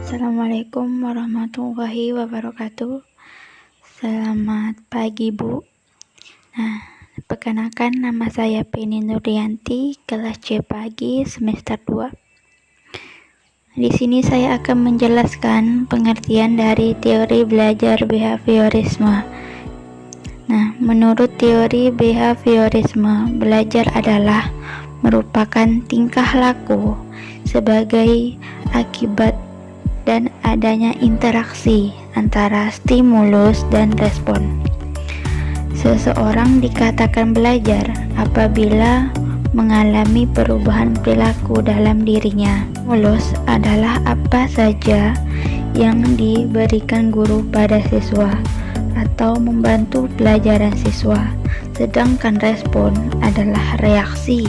Assalamualaikum warahmatullahi wabarakatuh. Selamat pagi, Bu. Perkenalkan, nama saya Penny Nurdianti, kelas C pagi, semester 2. Di sini saya akan menjelaskan pengertian dari teori belajar behaviorisme. Menurut teori behaviorisme, belajar adalah merupakan tingkah laku sebagai akibat dan adanya interaksi antara stimulus dan respon. Seseorang dikatakan belajar apabila mengalami perubahan perilaku dalam dirinya. Stimulus adalah apa saja yang diberikan guru pada siswa atau membantu pelajaran siswa, sedangkan respon adalah reaksi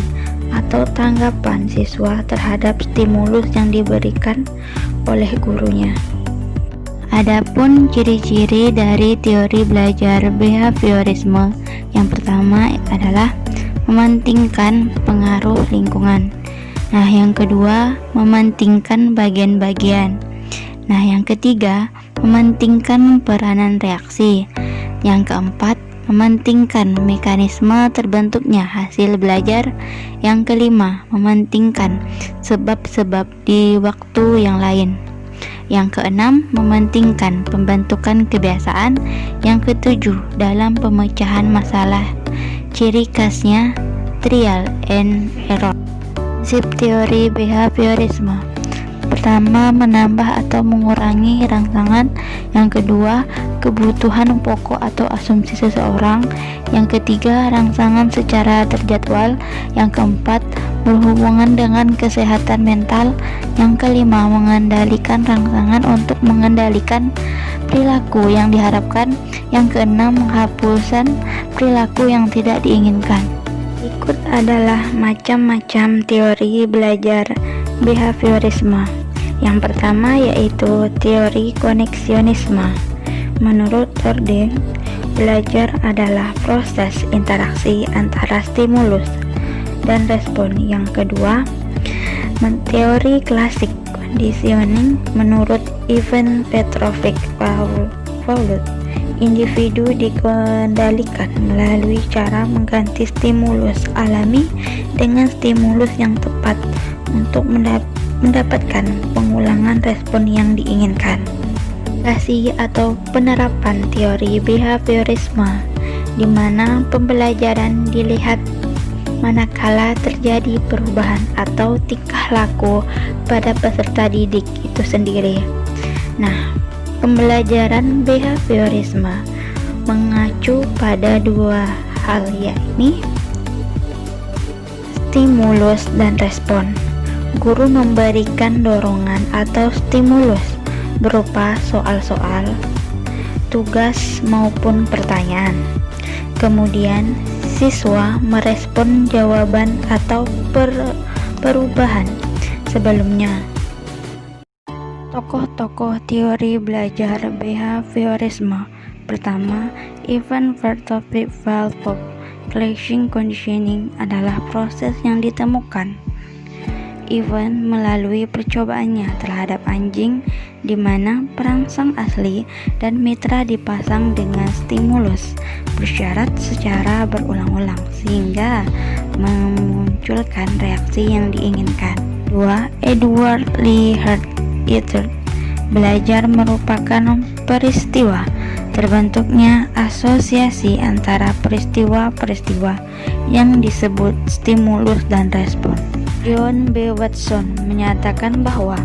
atau tanggapan siswa terhadap stimulus yang diberikan oleh gurunya. Adapun ciri-ciri dari teori belajar behaviorisme, yang pertama adalah mementingkan pengaruh lingkungan. Yang kedua, mementingkan bagian-bagian. Yang ketiga, mementingkan peranan reaksi. Yang keempat, mementingkan mekanisme terbentuknya hasil belajar. Yang kelima, mementingkan sebab-sebab di waktu yang lain. Yang keenam, mementingkan pembentukan kebiasaan. Yang ketujuh, dalam pemecahan masalah. Ciri khasnya trial and error. Prinsip teori behaviorisme: pertama, menambah atau mengurangi rangsangan. Yang kedua, kebutuhan pokok atau asumsi seseorang. Yang ketiga, rangsangan secara terjadwal. Yang keempat, berhubungan dengan kesehatan mental. Yang kelima, mengendalikan rangsangan untuk mengendalikan perilaku yang diharapkan. Yang keenam, menghapuskan perilaku yang tidak diinginkan. Berikut adalah macam-macam teori belajar behaviorisme. Yang pertama yaitu teori koneksionisme. Menurut Thorndike, belajar adalah proses interaksi antara stimulus dan respon. Yang kedua, teori klasik conditioning. Menurut Ivan Petrovich Pavlov, individu dikendalikan melalui cara mengganti stimulus alami dengan stimulus yang tepat untuk mendapatkan pengulangan respon yang diinginkan. Aplikasi atau penerapan teori behaviorisme, di mana pembelajaran dilihat manakala terjadi perubahan atau tingkah laku pada peserta didik itu sendiri. Pembelajaran behaviorisme mengacu pada dua hal, yakni stimulus dan respon. Guru memberikan dorongan atau stimulus berupa soal-soal, tugas maupun pertanyaan. Kemudian siswa merespon jawaban atau perubahan sebelumnya. Tokoh-tokoh teori belajar behaviorisme: pertama, Ivan Petrovich Pavlov. Clashing conditioning adalah proses yang ditemukan Ivan melalui percobaannya terhadap anjing, di mana perangsang asli dan mitra dipasang dengan stimulus bersyarat secara berulang-ulang sehingga memunculkan reaksi yang diinginkan. 2. Edward Lee Hart-Eater. Belajar merupakan peristiwa terbentuknya asosiasi antara peristiwa-peristiwa yang disebut stimulus dan respon. John B. Watson menyatakan bahwa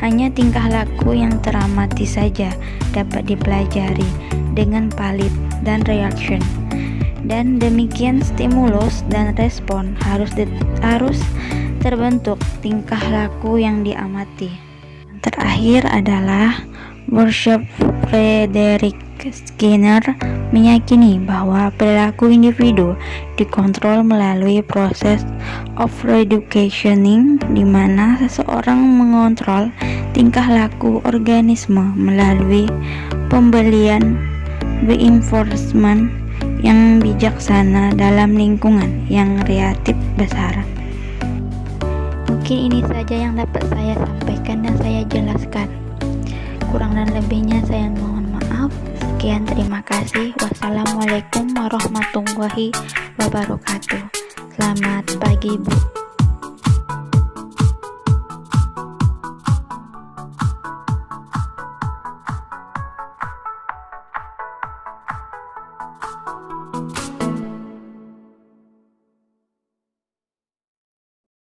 hanya tingkah laku yang teramati saja dapat dipelajari dengan palit dan reaction, dan demikian stimulus dan respon harus terbentuk tingkah laku yang diamati. Terakhir adalah Worship Frederick Skinner meyakini bahwa perilaku individu dikontrol melalui proses of reductioning, di mana seseorang mengontrol tingkah laku organisme melalui pembelian reinforcement yang bijaksana dalam lingkungan yang relatif besar. Mungkin ini saja yang dapat saya sampaikan dan saya jelaskan. Kurang dan lebihnya saya mohon maaf. Sekian, terima kasih. Wassalamualaikum warahmatullahi wabarakatuh. Selamat pagi, Bu.